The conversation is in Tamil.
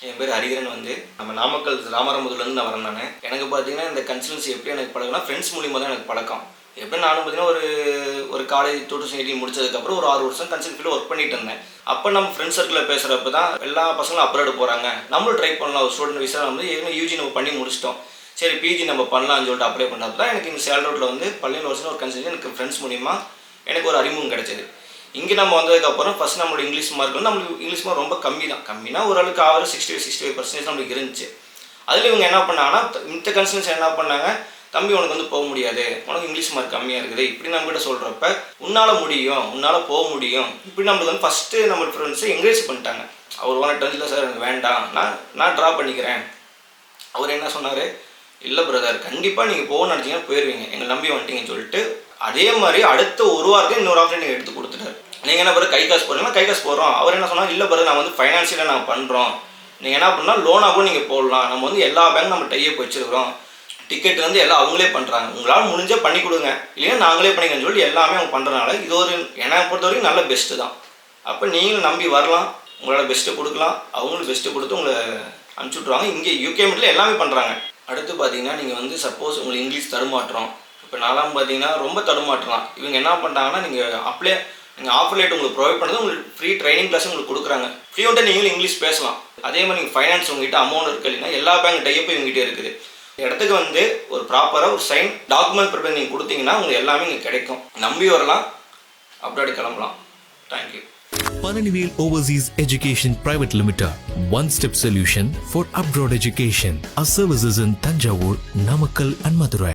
என் பேர் ஹரிகரன். நம்ம நாமக்கல் ராமரமுதுலேருந்து நான் வரேன். நான் எனக்கு பார்த்தீங்கன்னா இந்த கன்சல்டன்சி எப்படி எனக்கு பழக்கம்னா ஃப்ரெண்ட்ஸ் மூலியமாக தான் எனக்கு பழக்கம். எப்படி நானும் பார்த்தீங்கன்னா ஒரு காலேஜ் 2018 முடிச்சதுக்கப்புறம் ஒரு 6 வருஷம் கன்சல்டன்சியில் ஒர்க் பண்ணிட்டு இருந்தேன். அப்போ நம்ம ஃப்ரெண்ட்ஸ் சர்க்கிளில் பேசுகிறப்ப தான் எல்லா பசங்களும் அப்ராடு போகிறாங்க, நம்மளும் ட்ரை பண்ணலாம். ஒரு ஸ்டூடெண்ட் விசா ஏற்கனவே யூஜி நம்ம பண்ணி முடிச்சிட்டோம், சரி பிஜி நம்ம பண்ணலாம்னு சொல்லிட்டு அப்ளை பண்ணுறப்ப தான் எனக்கு இந்த சேலரோட்டில் பள்ளியில் வருஷம் ஒரு கன்சல்டன்சி எனக்கு ஃப்ரெண்ட்ஸ் மூலியமாக எனக்கு ஒரு அறிமுகம் கிடைச்சது. இங்கே நம்ம வந்ததுக்கப்புறம் ஃபஸ்ட் நம்மளோட இங்கிலீஷ் மார்க் நம்மளுக்கு இங்கிலீஷ் மார்க் ரொம்ப கம்மினா ஓரளவுக்கு ஆவரேஜ் 65% நம்மளுக்கு இருந்துச்சு. அதில் இவங்க என்ன பண்ணாங்கன்னா மித்த கன்சல்டன்சி என்ன பண்ணாங்க, தம்பி உனக்கு போக முடியாது, உனக்கு இங்கிலீஷ் மார்க் கம்மியாக இருக்குது இப்படி நம்மகிட்ட சொல்கிறப்ப உன்னால் முடியும், உன்னால் போக முடியும் இப்படி நம்மளுக்கு ஃபஸ்ட்டு நம்ம ஃப்ரெண்ட்ஸை என்கரேஜ் பண்ணிட்டாங்க. அவர் ஓனர் டென்த்தில் சார் எனக்கு வேண்டாம், நான் ட்ரா பண்ணிக்கிறேன். அவர் என்ன சொன்னார், இல்லை பிரதர் கண்டிப்பாக நீங்கள் போகணும்னு நினச்சிங்கன்னா போயிடுவீங்க, எங்களை நம்பி வந்துட்டீங்கன்னு சொல்லிட்டு அதே மாதிரி அடுத்த ஒரு வாரத்தையும் இன்னொரு ஆப்ஷன் நீங்கள் எடுத்து கொடுத்துட்டாரு. நீங்கள் என்ன பிறகு கை காசு போடுறீங்கன்னா கை காசு போடுறோம். அவர் என்ன சொன்னால், இல்லை பிறகு நான் ஃபைனான்ஷியலாக நான் பண்ணுறோம், நீங்கள் என்ன பண்ணால் லோனாக கூட நீங்கள் போடலாம், நம்ம எல்லா பேங்க் நம்ம டைப் வச்சுருக்கிறோம், டிக்கெட் எல்லாம் அவங்களே பண்ணுறாங்க, உங்களால் முடிஞ்சால் பண்ணி கொடுங்க, இல்லைன்னா நாங்களே பண்ணிக்கன்னு சொல்லி எல்லாமே அவங்க பண்ணுறதுனால இது ஒரு என்னை பொறுத்த வரைக்கும் நல்ல பெஸ்ட்டு தான். அப்போ நீங்களும் நம்பி வரலாம், உங்களோட பெஸ்ட்டை கொடுக்கலாம், அவங்களும் பெஸ்ட்டு கொடுத்து உங்களை அனுப்பிச்சி விட்ருவாங்க. இங்கே யூகே மீட்டில் எல்லாமே பண்ணுறாங்க. அடுத்து பார்த்தீங்கன்னா நீங்கள் சப்போஸ் உங்களுக்கு இங்கிலீஷ் தடுமாற்றம், இப்போ நான்லாம் பார்த்தீங்கன்னா ரொம்ப தடுமாற்றலாம். இவங்க என்ன பண்ணுறாங்கன்னா நீங்கள் ஆஃபர் லேட் உங்களுக்கு ப்ரொவைட் பண்ணுறது, உங்களுக்கு ஃப்ரீ ட்ரைனிங் கிளாஸ் உங்களுக்கு கொடுக்குறாங்க. ஃப்ரீயாக நீங்களும் இங்கிலீஷ் பேசலாம். அதே மாதிரி நீங்கள் ஃபைனான்ஸ் உங்கள்கிட்ட அமௌண்ட் இருக்குது இல்லைன்னா எல்லா பேங்க் டைப் இவங்ககிட்ட இருக்குது. இடத்துக்கு ஒரு ப்ராப்பராக ஒரு சைன் டாக்குமெண்ட் ப்ரிப்பேர் நீங்கள் கொடுத்தீங்கன்னா உங்களுக்கு எல்லாமே இங்கே கிடைக்கும். நம்பி வரலாம், அப்ராட் கிளம்பலாம். Thank you. Pananivel Overseas Education Private Limited, one-step solution for abroad education. Our services in Tanjavur, Namakkal and Madurai.